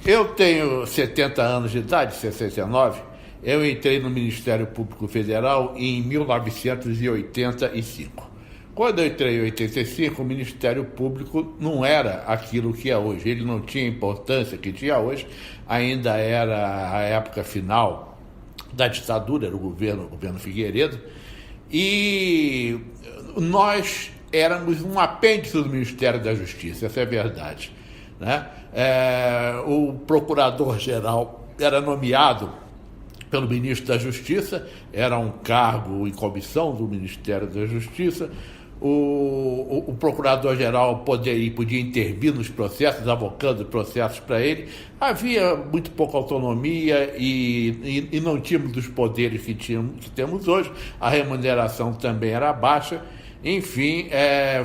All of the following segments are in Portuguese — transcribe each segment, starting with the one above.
Eu tenho 70 anos de idade, 69. Eu entrei no Ministério Público Federal em 1985. Quando eu entrei em 85, o Ministério Público não era aquilo que é hoje. Ele não tinha a importância que tinha hoje. Ainda era a época final da ditadura, era o governo Figueiredo. E nós éramos um apêndice do Ministério da Justiça, essa é a verdade, né? O procurador-geral era nomeado pelo ministro da Justiça, era um cargo em comissão do Ministério da Justiça. O procurador-geral podia intervir nos processos, avocando processos para ele. Havia muito pouca autonomia e não tínhamos os poderes que temos hoje. A remuneração também era baixa. Enfim,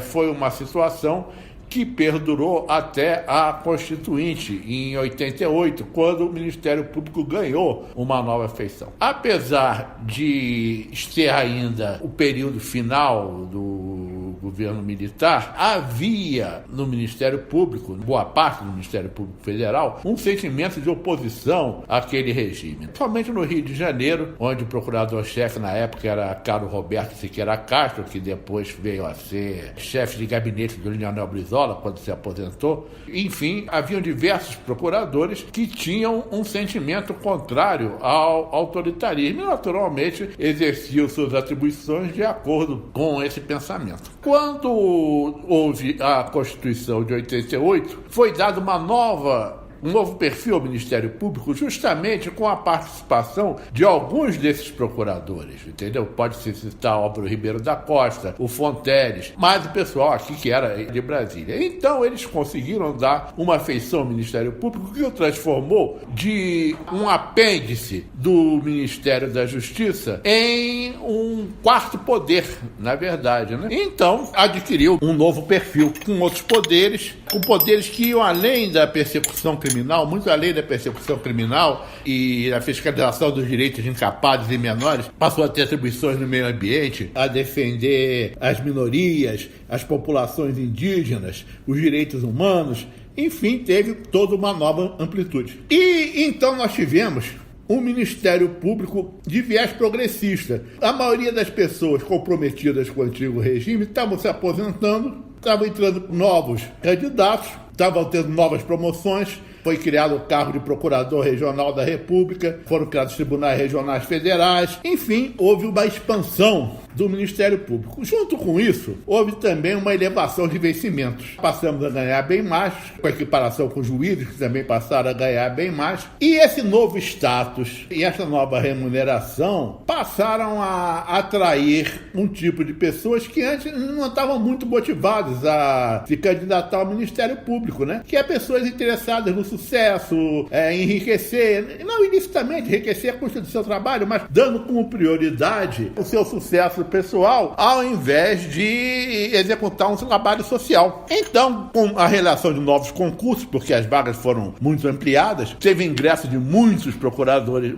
foi uma situação que perdurou até a Constituinte, em 88, quando o Ministério Público ganhou uma nova feição. Apesar de ser ainda o período final do governo militar, havia no Ministério Público, boa parte do Ministério Público Federal, um sentimento de oposição àquele regime. Somente no Rio de Janeiro, onde o procurador-chefe na época era Carlos Roberto Siqueira Castro, que depois veio a ser chefe de gabinete do Leonel Brizola, quando se aposentou. Enfim, haviam diversos procuradores que tinham um sentimento contrário ao autoritarismo e, naturalmente, exerciam suas atribuições de acordo com esse pensamento. Quando houve a Constituição de 88, foi dado um novo perfil ao Ministério Público, justamente com a participação de alguns desses procuradores, entendeu? Pode-se citar o Álvaro Ribeiro da Costa, o Fonteles, mas o pessoal aqui que era de Brasília. Então, eles conseguiram dar uma feição ao Ministério Público que o transformou de um apêndice do Ministério da Justiça em um quarto poder, na verdade, né? Então, adquiriu um novo perfil com outros poderes, com poderes que iam além da persecução criminal, muito além da persecução criminal e da fiscalização dos direitos de incapazes e menores, passou a ter atribuições no meio ambiente, a defender as minorias, as populações indígenas, os direitos humanos, enfim, teve toda uma nova amplitude. E então nós tivemos um Ministério Público de viés progressista. A maioria das pessoas comprometidas com o antigo regime estavam se aposentando, estavam entrando novos candidatos, estavam tendo novas promoções. Foi criado o cargo de Procurador Regional da República, foram criados tribunais regionais federais, enfim, houve uma expansão do Ministério Público. Junto com isso, houve também uma elevação de vencimentos. Passamos a ganhar bem mais, com a equiparação com os juízes, que também passaram a ganhar bem mais. E esse novo status e essa nova remuneração passaram a atrair um tipo de pessoas que antes não estavam muito motivadas a se candidatar ao Ministério Público, né? Que é pessoas interessadas no sucesso, enriquecer, não ilicitamente enriquecer a custa do seu trabalho, mas dando como prioridade o seu sucesso pessoal, ao invés de executar um trabalho social. Então, com a relação de novos concursos, porque as vagas foram muito ampliadas, teve ingresso de muitos procuradores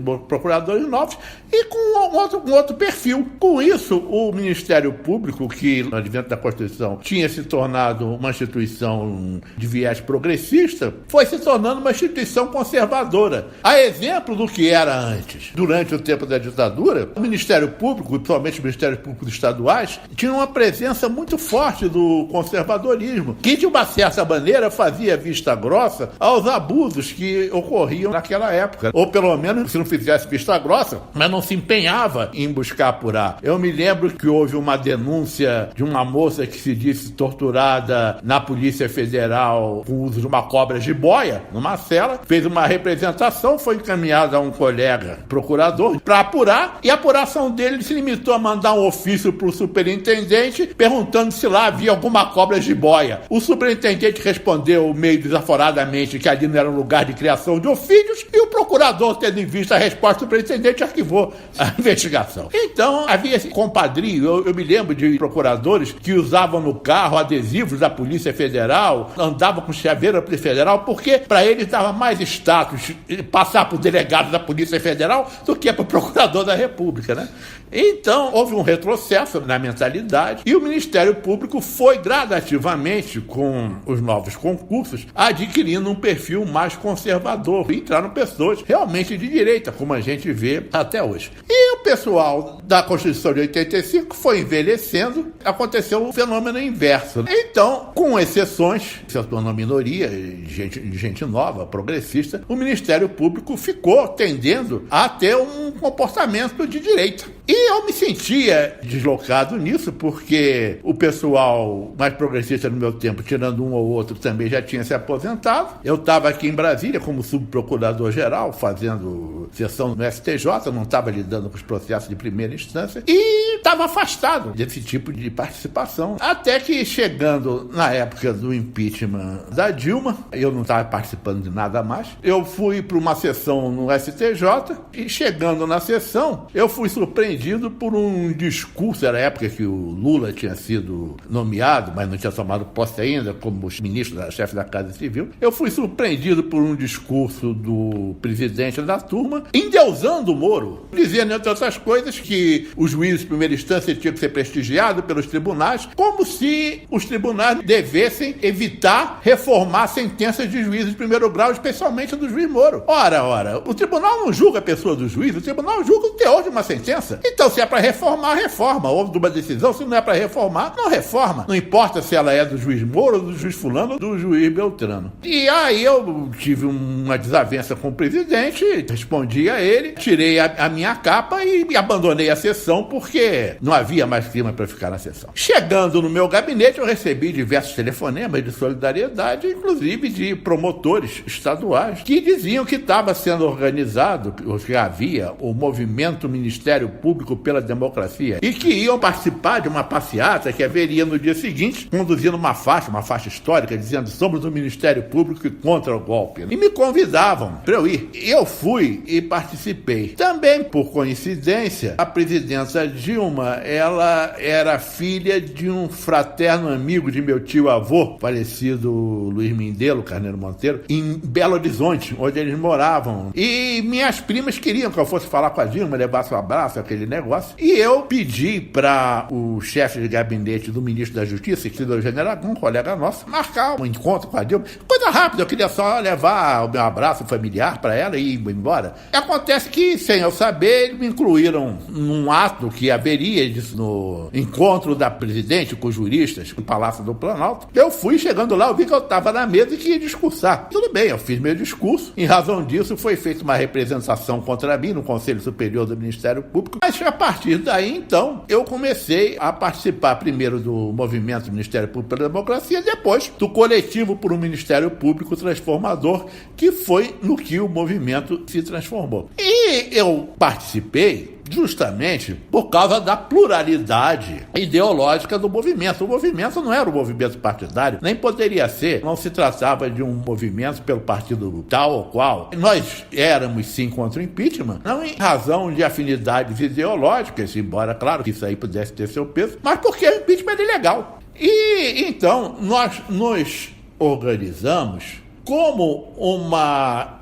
novos e com um outro perfil. Com isso, o Ministério Público, que no advento da Constituição tinha se tornado uma instituição de viés progressista, foi se tornando uma instituição conservadora. A exemplo do que era antes. Durante o tempo da ditadura, o Ministério Público, principalmente o Ministério Público estaduais, tinha uma presença muito forte do conservadorismo, que de uma certa maneira fazia vista grossa aos abusos que ocorriam naquela época. Ou pelo menos, se não fizesse vista grossa, mas não se empenhava em buscar apurar. Eu me lembro que houve uma denúncia de uma moça que se disse torturada na Polícia Federal com o uso de uma cobra jiboia, numa cela, fez uma representação, foi encaminhada a um colega procurador para apurar, e a apuração dele se limitou a mandar um ofício para o superintendente perguntando se lá havia alguma cobra jiboia. O superintendente respondeu meio desaforadamente que ali não era um lugar de criação de ofícios, e o procurador, tendo em vista a resposta do superintendente, arquivou a investigação. Então, havia esse compadrio. Eu me lembro de procuradores que usavam no carro adesivos da Polícia Federal, andavam com chaveiro da Polícia Federal, porque para eles dava mais status passar por delegado da Polícia Federal do que para o procurador da República, né? Então, houve um retrocesso na mentalidade e o Ministério Público foi gradativamente, com os novos concursos, adquirindo um perfil mais conservador. E entraram pessoas realmente de direita, como a gente vê até hoje. E o pessoal da Constituição de 85 foi envelhecendo, aconteceu um fenômeno inverso. Então, com exceções, se tornou uma minoria, gente nova, progressista, o Ministério Público ficou tendendo a ter um comportamento de direita. E eu me sentia deslocado nisso, porque o pessoal mais progressista no meu tempo, tirando um ou outro, também já tinha se aposentado. Eu estava aqui em Brasília como subprocurador-geral, fazendo sessão no STJ, não estava lidando com os processos de primeira instância, e estava afastado desse tipo de participação. Até que, chegando na época do impeachment da Dilma, eu não estava participando de nada mais, eu fui para uma sessão no STJ, e chegando na sessão, eu fui surpreendido por um discurso. Era a época que o Lula tinha sido nomeado, mas não tinha tomado posse ainda como ministro, chefe da Casa Civil. Eu fui surpreendido por um discurso do presidente da turma, endeusando o Moro, dizendo, entre outras coisas, que os juízes de primeira instância tinham que ser prestigiados pelos tribunais, como se os tribunais devessem evitar reformar sentenças de juízes de primeiro grau, especialmente do juiz Moro. Ora, o tribunal não julga a pessoa do juiz, o tribunal julga o teor de uma sentença. Então, se é para reformar, reforma. Houve uma decisão, se não é para reformar, não reforma. Não importa se ela é do juiz Moro, do juiz fulano ou do juiz Beltrano. E aí eu tive uma desavença com o presidente, respondi a ele, tirei a minha capa e abandonei a sessão porque não havia mais clima para ficar na sessão. Chegando no meu gabinete, eu recebi diversos telefonemas de solidariedade, inclusive de promotores estaduais, que diziam que estava sendo organizado, que havia o movimento Ministério Público pela Democracia e que iam participar de uma passeata que haveria no dia seguinte, conduzindo uma faixa histórica, dizendo: somos o Ministério Público contra o golpe. E me convidavam para eu ir. Eu fui e participei. Também, por coincidência, a presidenta Dilma, ela era filha de um fraterno amigo de meu tio-avô, falecido Luiz Mindelo Carneiro Monteiro, em Belo Horizonte, onde eles moravam. E minhas primas queriam que eu fosse falar com a Dilma, levasse um abraço, aquele negócio. E eu pedi para o chefe de gabinete do ministro da Justiça, que é o general, um colega nosso, marcar um encontro com a Dilma. Coisa rápida, eu queria só levar o meu abraço familiar para ela e ir embora. Acontece que, sem eu saber, eles me incluíram num ato que haveria no encontro da presidente com os juristas no Palácio do Planalto. Eu fui, chegando lá, eu vi que eu estava na mesa e que ia discursar. Tudo bem, eu fiz meu discurso. Em razão disso, foi feita uma representação contra mim no Conselho Superior do Ministério Público. Mas a partir daí, então, eu comecei a participar primeiro do movimento Ministério Público pela Democracia, depois do coletivo por um Ministério Público transformador, que foi no que o movimento se transformou. E eu participei justamente por causa da pluralidade ideológica do movimento. O movimento não era um movimento partidário, nem poderia ser. Não se tratava de um movimento pelo partido tal ou qual. Nós éramos, sim, contra o impeachment, não em razão de afinidades ideológicas, embora, claro, que isso aí pudesse ter seu peso, mas porque o impeachment é ilegal. E, então, nós nos organizamos como uma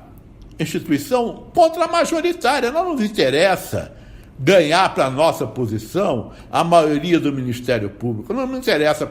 instituição contra-majoritária. Não nos interessa ganhar para a nossa posição a maioria do Ministério Público. Não me interessa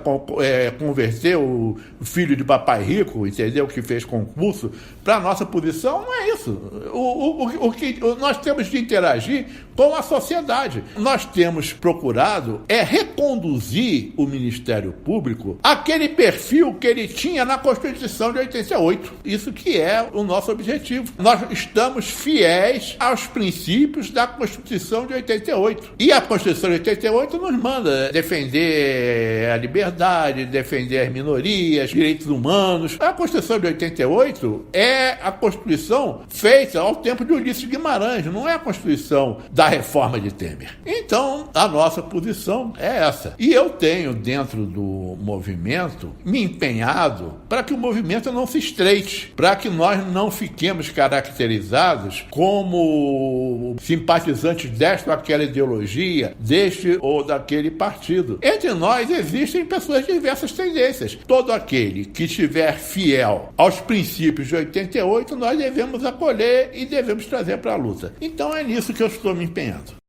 converter o filho de papai rico, entendeu, que fez concurso, para a nossa posição. Não é isso. O que nós temos de interagir com a sociedade. Nós temos procurado reconduzir o Ministério Público àquele perfil que ele tinha na Constituição de 88. Isso que é o nosso objetivo. Nós estamos fiéis aos princípios da Constituição de 88. E a Constituição de 88 nos manda defender a liberdade, defender as minorias, direitos humanos. A Constituição de 88 é a Constituição feita ao tempo de Ulisses Guimarães, não é a Constituição da reforma de Temer. Então, a nossa posição é essa. E eu tenho, dentro do movimento, me empenhado para que o movimento não se estreite, para que nós não fiquemos caracterizados como simpatizantes desta ou aquela ideologia, deste ou daquele partido. Entre nós existem pessoas de diversas tendências. Todo aquele que estiver fiel aos princípios de 88, nós devemos acolher e devemos trazer para a luta. Então é nisso que eu estou me empenhando.